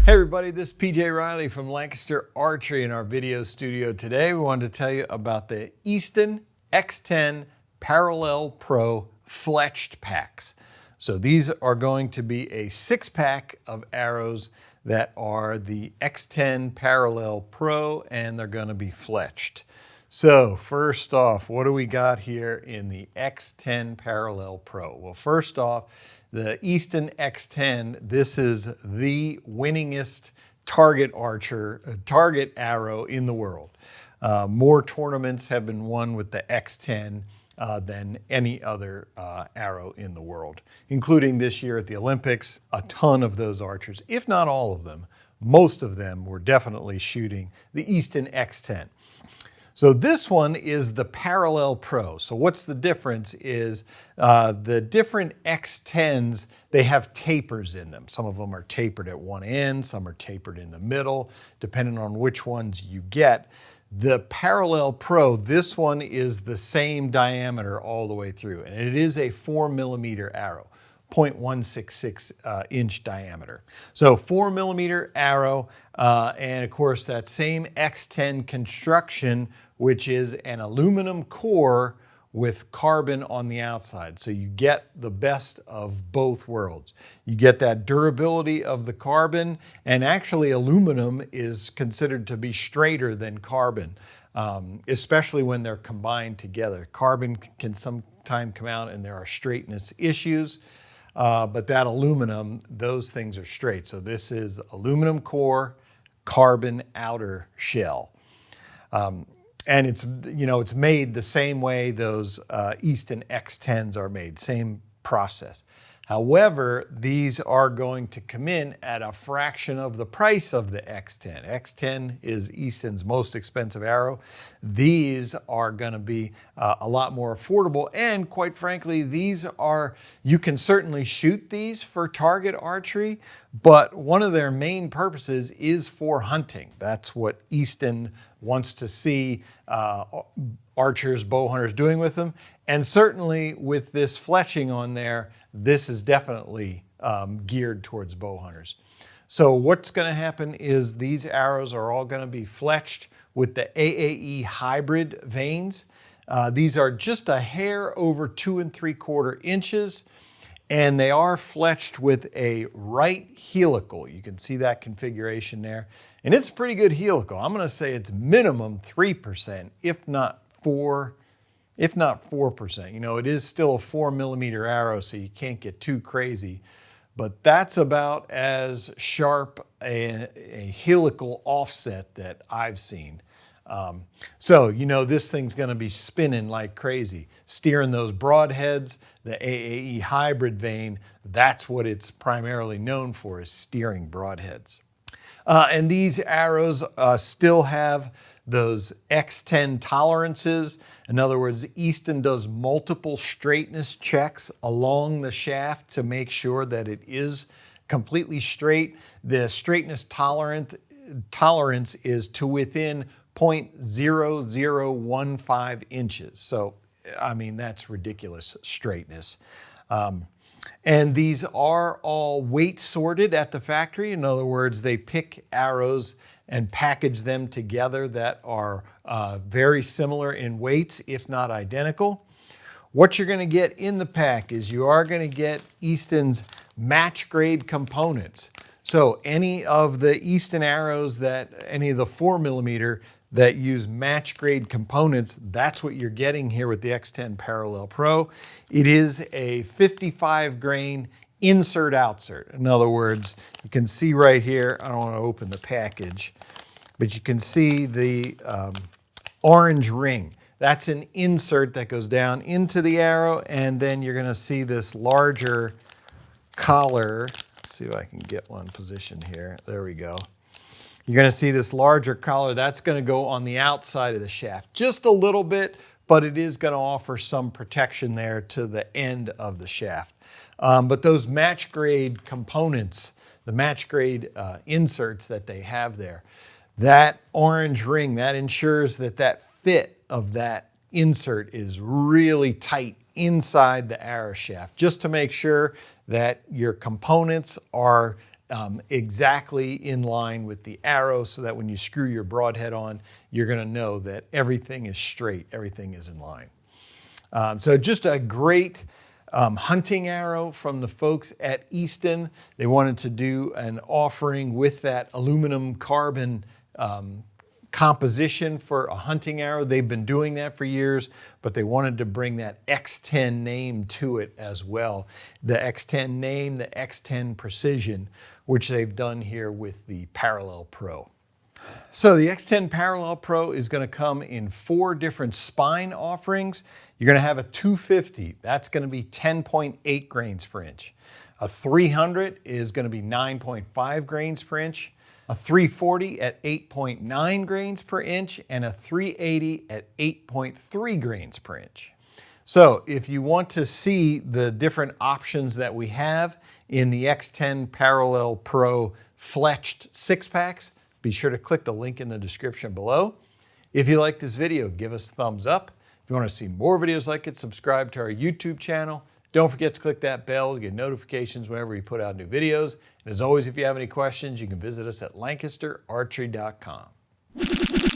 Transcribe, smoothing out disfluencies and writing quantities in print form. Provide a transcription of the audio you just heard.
Hey everybody, this is PJ Riley from Lancaster Archery in our video studio today. We wanted to tell you about the Easton X10 Parallel Pro Fletched packs. So these are going to be a 6-pack of arrows that are the X10 Parallel Pro, and they're going to be fletched. So first off, what do we got here in the X10 Parallel Pro? Well, first off, the Easton X10, this is the winningest target arrow in the world. More tournaments have been won with the X10 than any other arrow in the world, including this year at the Olympics. A ton of those archers, if not all of them, most of them were definitely shooting the Easton X10. So this one is the Parallel Pro. So what's the difference is the different X10s, they have tapers in them. Some of them are tapered at one end, some are tapered in the middle, depending on which ones you get. The Parallel Pro, this one is the same diameter all the way through, and it is a 4mm arrow. 0.166 inch diameter. So 4mm arrow, and of course that same X10 construction, which is an aluminum core with carbon on the outside. So you get the best of both worlds. You get that durability of the carbon, and actually aluminum is considered to be straighter than carbon, especially when they're combined together. Carbon can sometimes come out and there are straightness issues. But that aluminum, those things are straight. So this is aluminum core, carbon outer shell. And it's, it's made the same way those Easton X10s are made, same process. However, these are going to come in at a fraction of the price of the X10. X10 is Easton's most expensive arrow. These are going to be a lot more affordable, and quite frankly, you can certainly shoot these for target archery, but one of their main purposes is for hunting. That's what Easton wants to see archers, bow hunters doing with them. And certainly with this fletching on there, this is definitely geared towards bow hunters. So what's going to happen is these arrows are all going to be fletched with the AAE Hybrid vanes. These are just a hair over 2 3/4 inches, and they are fletched with a right helical. You can see that configuration there. And it's a pretty good helical. I'm going to say it's minimum 3%, if not 4%. It is still a 4mm arrow, so you can't get too crazy. But that's about as sharp a helical offset that I've seen. So this thing's going to be spinning like crazy, steering those broadheads. The AAE Hybrid vane, that's what it's primarily known for, is steering broadheads. And these arrows still have those X10 tolerances. In other words, Easton does multiple straightness checks along the shaft to make sure that it is completely straight. The straightness tolerance is to within 0.0015 inches. So, I mean, that's ridiculous straightness. And these are all weight sorted at the factory. In other words, they pick arrows and package them together that are very similar in weights, if not identical. What you're going to get in the pack is you are going to get Easton's match grade components. So any of the Easton arrows any of the 4mm that use match grade components, that's what you're getting here with the X10 Parallel Pro. It is a 55 grain insert-outsert. In other words, you can see right here, I don't want to open the package, but you can see the orange ring. That's an insert that goes down into the arrow, and then you're going to see this larger collar. Let's see if I can get one positioned here. There we go. You're going to see this larger collar. That's going to go on the outside of the shaft. Just a little bit, but it is going to offer some protection there to the end of the shaft. But those match grade components, the match grade inserts that they have there, that orange ring, that ensures that that fit of that insert is really tight inside the arrow shaft, just to make sure that your components are exactly in line with the arrow so that when you screw your broadhead on, you're going to know that everything is straight, everything is in line. So just a great hunting arrow from the folks at Easton. They wanted to do an offering with that aluminum carbon composition for a hunting arrow. They've been doing that for years, but they wanted to bring that X10 name to it as well. The X10 name, the X10 precision, which they've done here with the Parallel Pro. So the X10 Parallel Pro is going to come in 4 different spine offerings. You're going to have a 250. That's going to be 10.8 grains per inch. A 300 is going to be 9.5 grains per inch. A 340 at 8.9 grains per inch, and a 380 at 8.3 grains per inch. So if you want to see the different options that we have in the X10 Parallel Pro Fletched 6-packs, be sure to click the link in the description below. If you like this video, give us a thumbs up. If you want to see more videos like it, subscribe to our YouTube channel. Don't forget to click that bell to get notifications whenever we put out new videos. And as always, if you have any questions, you can visit us at lancasterarchery.com.